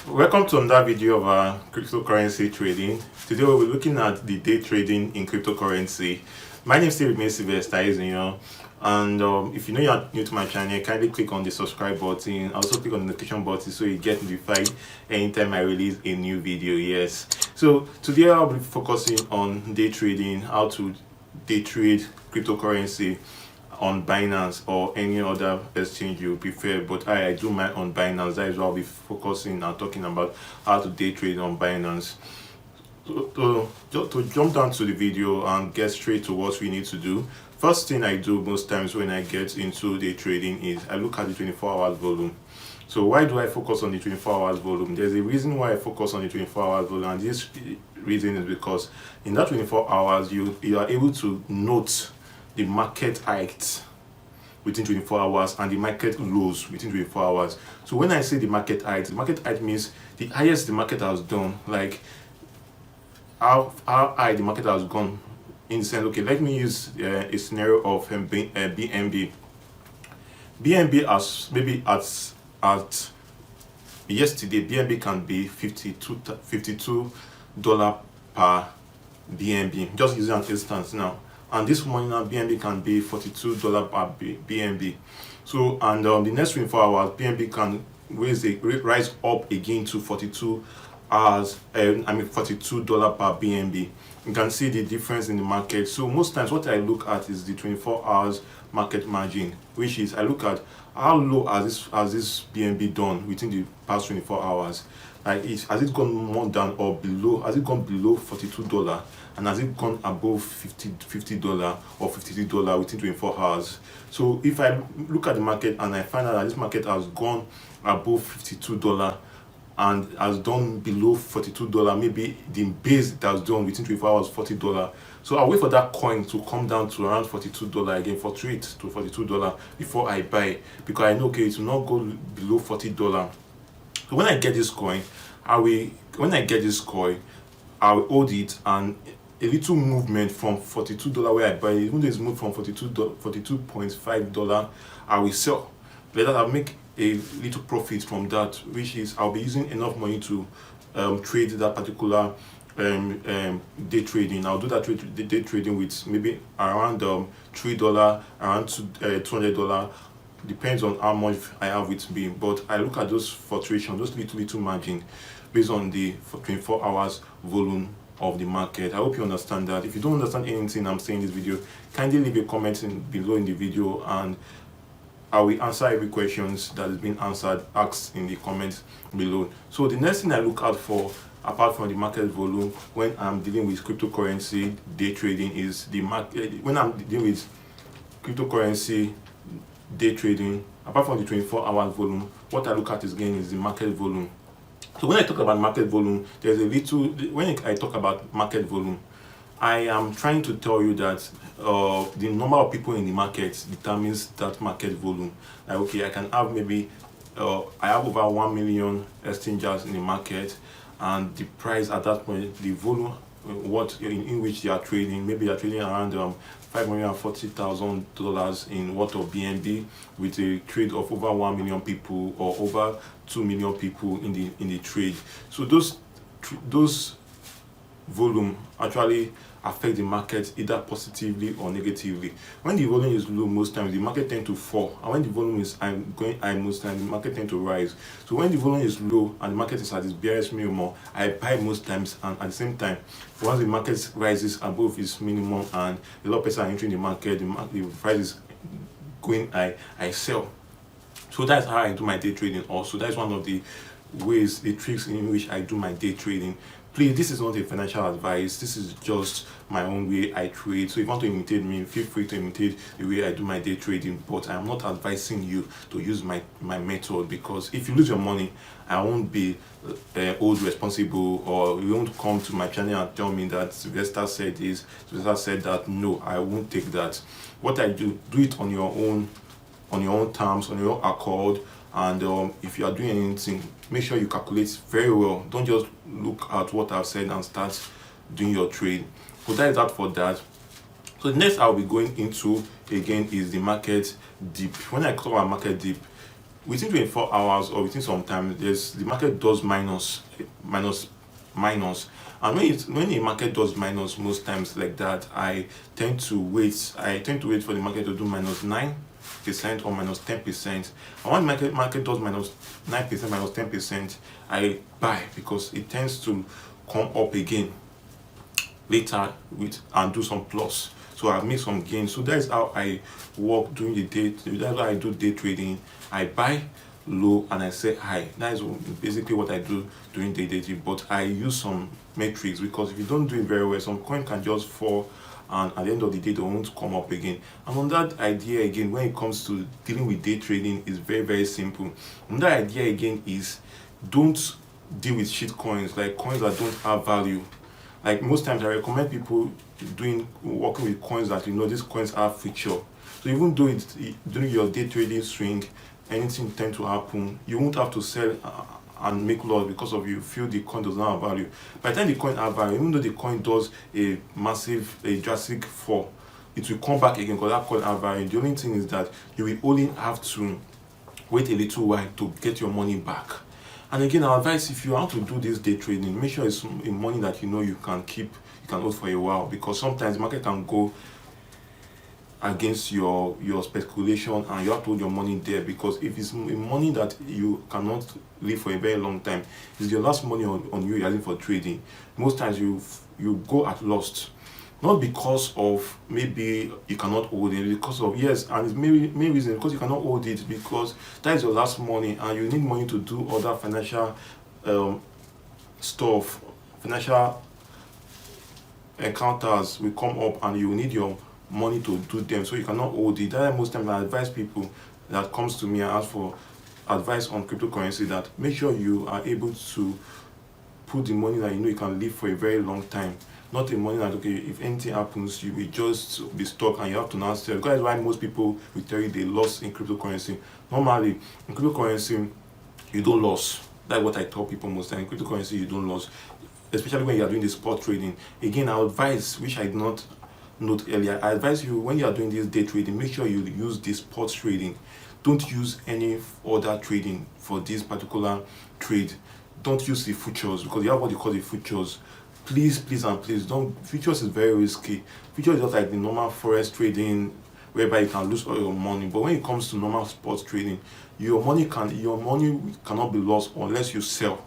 Welcome to another video of our cryptocurrency trading. Today we'll be looking at the day trading in cryptocurrency. My name is still remains Sylvester, and if you know you're new to my channel, kindly click on the subscribe button. Also click on the notification button so you get notified anytime I release a new video. Yes. So today I'll be focusing on day trading, how to day trade cryptocurrency on Binance or any other exchange you prefer, but I do mine on Binance. That is why I'll be focusing and talking about how to day trade on Binance. To jump down to the video and get straight to what we need to do, first thing I do most times when I get into day trading is I look at the 24 hours volume. So why do I focus on the 24 hours volume? There's a reason why I focus on the 24 hours volume, and this reason is because in that 24 hours you are able to note the market heights within 24 hours and the market lows within 24 hours. So when I say the market height means the highest the market has done, like how high the market has gone. In the sense, okay, let me use a scenario of BNB. BNB as maybe at yesterday, BNB can be $52 per BNB. Just using an instance now. And this morning now BNB can be $42 per BNB. So and the next 24 hours BNB can rise up again to $42 per BNB. You can see the difference in the market. So most times what I look at is the 24 hours market margin, which is I look at how low has this BNB done within the past 24 hours. Like has it gone more down or below? Has it gone below $42? And has it gone above $50 or $53 within 24 hours? So if I look at the market and I find out that this market has gone above $52 and has done below $42, maybe the base it has done within 24 hours $40. So I'll wait for that coin to come down to around $42 again, fluctuate to $42 before I buy, because I know okay it will not go below $40. So when I get this coin, I will hold it, and a little movement from $42 where I buy it, even though it's moved from $42.5, I will sell. Later I'll make a little profit from that, which is I'll be using enough money to trade that particular day trading. I'll do that day trading with maybe around $3, around $200. Depends on how much I have with me, but I look at those fluctuations, those little margin based on the 24 hours volume of the market. I hope you understand that. If you don't understand anything I'm saying in this video, kindly leave a comment below in the video, and I will answer every questions that is being asked in the comments below. So the next thing I look out for, apart from the market volume, when I'm dealing with cryptocurrency day trading, is the market. When I'm dealing with cryptocurrency day trading, apart from the 24 hours volume, what I look at is again is the market volume. So when I talk about market volume, when I talk about market volume, I am trying to tell you that the number of people in the market determines that market volume. Like okay, I can have maybe I have over 1 million exchangers in the market, and the price at that point, the volume in which they are trading, maybe they are trading around $540,000 in worth of BNB, with a trade of over 1 million people or over 2 million people in the trade. So those volume actually affect the market either positively or negatively. When the volume is low, most times the market tend to fall, and when the volume is going high, most times the market tend to rise. So when the volume is low and the market is at its barest minimum, I buy most times, and at the same time, once the market rises above its minimum and a lot of people are entering the market, the price is going high, I sell. So that's how I do my day trading. Also, that's one of the ways, the tricks in which I do my day trading. Please, this is not a financial advice. This is just my own way I trade. So if you want to imitate me, feel free to imitate the way I do my day trading. But I'm not advising you to use my method, because if you lose your money, I won't be held responsible, or you won't come to my channel and tell me that Sylvester said this, Sylvester said that. No, I won't take that. What I do it on your own terms, on your own accord. And if you are doing anything, make sure you calculate very well. Don't just look at what I've said and start doing your trade. So that is that for that. So the next I'll be going into again is the market dip. When I talk about market dip, within 24 hours or within some time, the market does minus. And when the market does minus most times like that, I tend to wait. I tend to wait for the market to do -9% or -10%. And when market does -9%, -10%, I buy, because it tends to come up again later and do some plus. So I've made some gains. So that is how I work during the day. That's how I do day trading. I buy low and I sell high. That is basically what I do during day trading. But I use some metrics, because if you don't do it very well, some coin can just fall, and at the end of the day they won't come up again. And on that idea again, when it comes to dealing with day trading, is very, very simple. And that idea again is, don't deal with shit coins, like coins that don't have value. Like most times I recommend people working with coins that these coins have future. So even though it's during your day trading swing, anything tend to happen, you won't have to sell and make loss because of you feel the coin does not have value. By the time the coin have value, even though the coin does a drastic fall, it will come back again because that coin have value. The only thing is that you will only have to wait a little while to get your money back. And again, I advise, if you want to do this day trading, make sure it's money that you can keep, you can hold for a while, because sometimes the market can go against your speculation and you have to hold your money there. Because if it's money that you cannot live for a very long time, it's your last money on you using for trading, most times you go at loss. Not because of maybe you cannot hold it, because of, yes, and it's main reason because you cannot hold it, because that is your last money and you need money to do other financial stuff. Financial encounters will come up and you need your money to do them, so you cannot hold it. That most times I advise people that comes to me and ask for advice on cryptocurrency, that make sure you are able to put the money that you can live for a very long time. Not the money that, okay, if anything happens, you will just be stuck and you have to now sell. That's why most people will tell you they lost in cryptocurrency. Normally, in cryptocurrency, you don't lose. That's what I tell people most time. In cryptocurrency, you don't lose, especially when you are doing the spot trading. Again, I advise, which I did not note earlier, I advise you, when you are doing this day trading, make sure you use the spot trading. Don't use any other trading for this particular trade. Don't use the futures, because you have what you call the futures. Please and please don't. Futures is very risky. Futures is just like the normal forex trading, whereby you can lose all your money. But when it comes to normal spot trading, your money cannot be lost unless you sell.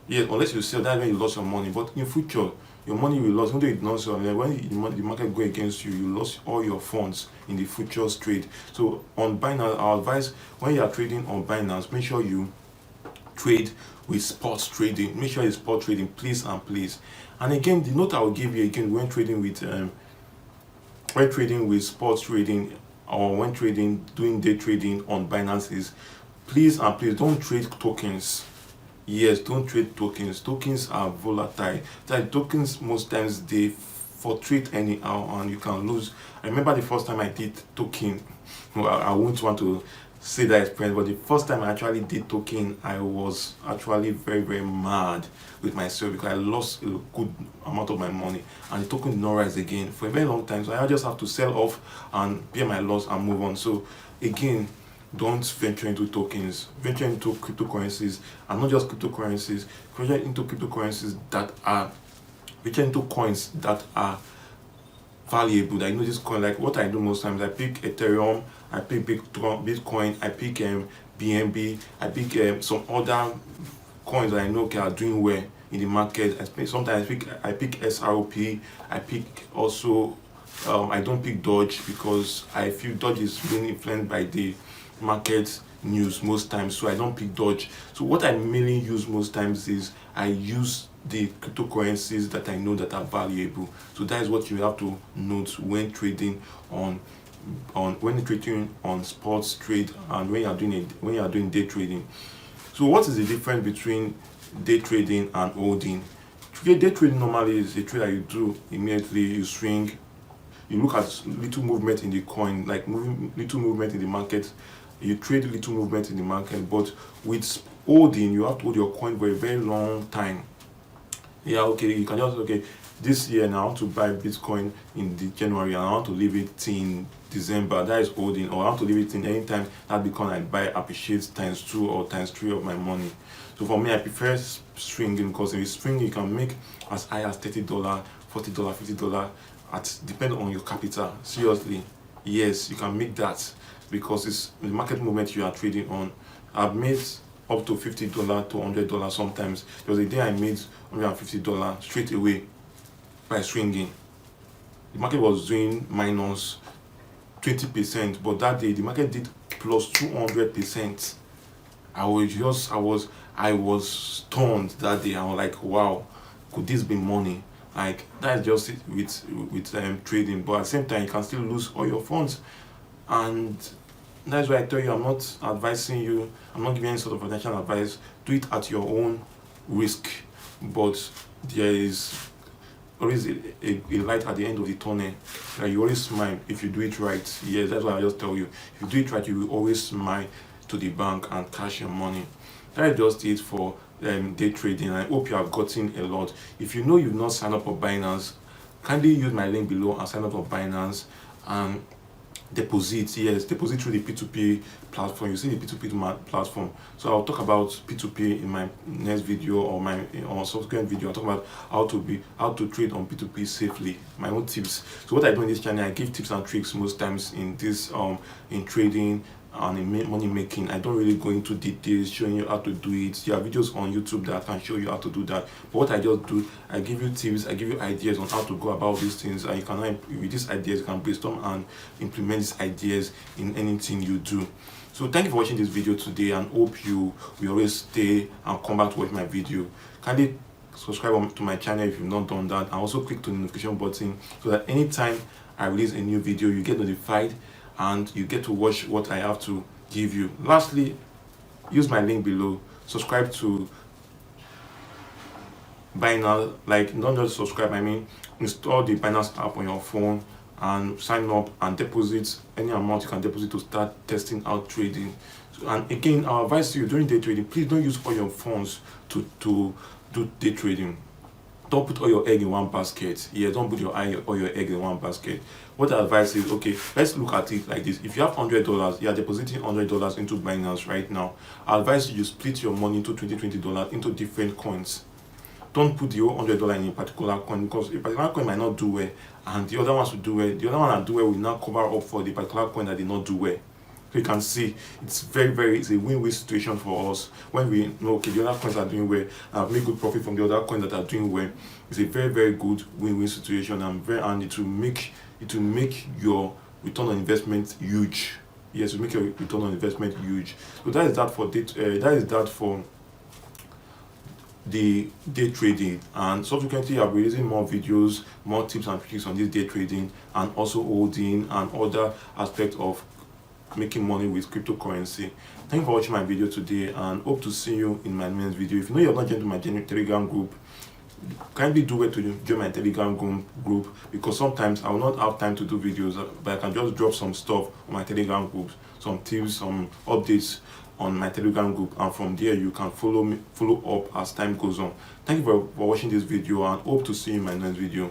Yes, unless you sell, that's when you lost your money. But in future, your money will lose. When you not sell, when the market go against you, you lost all your funds in the futures trade. So on Binance, our advice, when you are trading on Binance, make sure you trade with spot trading. Make sure it's spot trading, please and please. And again, the note I will give you again, when trading with spot trading, or when doing day trading on Binance, is please and please don't trade tokens. Yes, don't trade tokens. Tokens are volatile. That tokens, most times they fluctuate anyhow and you can lose. I remember the first time I did token, I won't want to say that experience, but the first time I actually did token, I was actually very, very mad with myself, because I lost a good amount of my money and the token did not rise again for a very long time. So I just have to sell off and pay my loss and move on. So again, don't venture into tokens, venture into cryptocurrencies, and not just cryptocurrencies, venture into cryptocurrencies that are, venture into coins that are valuable. That this coin, like what I do most times, I pick Ethereum, I pick Bitcoin, I pick BNB, I pick some other coins that I know are doing well in the market. Sometimes I pick SROP, I pick also I don't pick Dodge, because I feel Dodge is being influenced by the market news most times, so I don't pick Dodge. So what I mainly use most times is I use the cryptocurrencies that I know that are valuable. So that is what you have to note when trading on sports trade, and when you are doing day trading. So what is the difference between day trading and holding? Day trading normally is a trade that you do immediately. You swing, you look at little movement in the coin, like little movement in the market. You trade little movement in the market. But with holding, you have to hold your coin for a very long time. Yeah, okay, you can just, this year now I want to buy Bitcoin in the January and I want to leave it in December. That is holding, or I want to leave it in anytime that Bitcoin I buy appreciates times 2 or times 3 of my money. So for me, I prefer stringing, because if it's stringing, you can make as high as $30, $40, $50 at depending on your capital. Seriously, yes, you can make that, because it's the market movement you are trading on. I've made up to $50 to $100 sometimes. There was a day I made $150 straight away by swinging. The market was doing minus 20%, but that day the market did plus 200%. I was stunned that day. I was like, wow, could this be money? Like, that's just it with trading. But at the same time, you can still lose all your funds. And that's why I tell you, I'm not advising you, I'm not giving any sort of financial advice. Do it at your own risk. But there is always a light at the end of the tunnel. You always smile if you do it right. Yes, that's what I just tell you. If you do it right, you will always smile to the bank and cash your money. That is just it for day trading. I hope you have gotten a lot. If you know you've not signed up for Binance, kindly use my link below and sign up for Binance and deposit. Yes, deposit through the P2P platform. You see the P2P platform. So I'll talk about P2P in my next video or subsequent video. I'll talk about how to trade on P2P safely. My own tips. So what I do in this channel, I give tips and tricks most times in this in trading and in money making. I don't really go into details showing you how to do it. There are videos on YouTube that can show you how to do that. But what I just do, I give you tips, I give you ideas on how to go about these things, and you can, with these ideas, you can brainstorm and implement these ideas in anything you do. So thank you for watching this video today, and hope you will always stay and come back to watch my video. Kindly subscribe to my channel if you've not done that, and also click the notification button so that anytime I release a new video, you get notified and you get to watch what I have to give you. Lastly, use my link below. Subscribe to Binance. Like, not just subscribe, I mean install the Binance app on your phone and sign up and deposit any amount you can deposit to start testing out trading. And again, our advice to you during day trading, please don't use all your funds to do day trading. Don't put all your egg in one basket. Yeah, don't put all your egg in one basket. What I advise is, okay, let's look at it like this. If you have $100, you are depositing $100 into Binance right now. I advise you split your money into $20 into different coins. Don't put the whole $100 in a particular coin, because a particular coin might not do well, and the other ones will do well. The other one that do well will now cover up for the particular coin that did not do well. So you can see it's it's a win-win situation for us when we know, okay, the other coins are doing well and I've made good profit from the other coins that are doing well. It's a very good win-win situation, and it will make your return on investment huge. Yes, it will make your return on investment huge. So that is that for the day trading, and subsequently I'll be releasing more videos, more tips and tricks on this day trading, and also holding and other aspects of making money with cryptocurrency. Thank you for watching my video today, and hope to see you in my next video. If you know you have not joined my Telegram group, kindly do it to join my Telegram group, because sometimes I will not have time to do videos, but I can just drop some stuff on my Telegram group, some tips, some updates on my Telegram group, and from there you can follow up as time goes on. Thank you for watching this video, and hope to see you in my next video.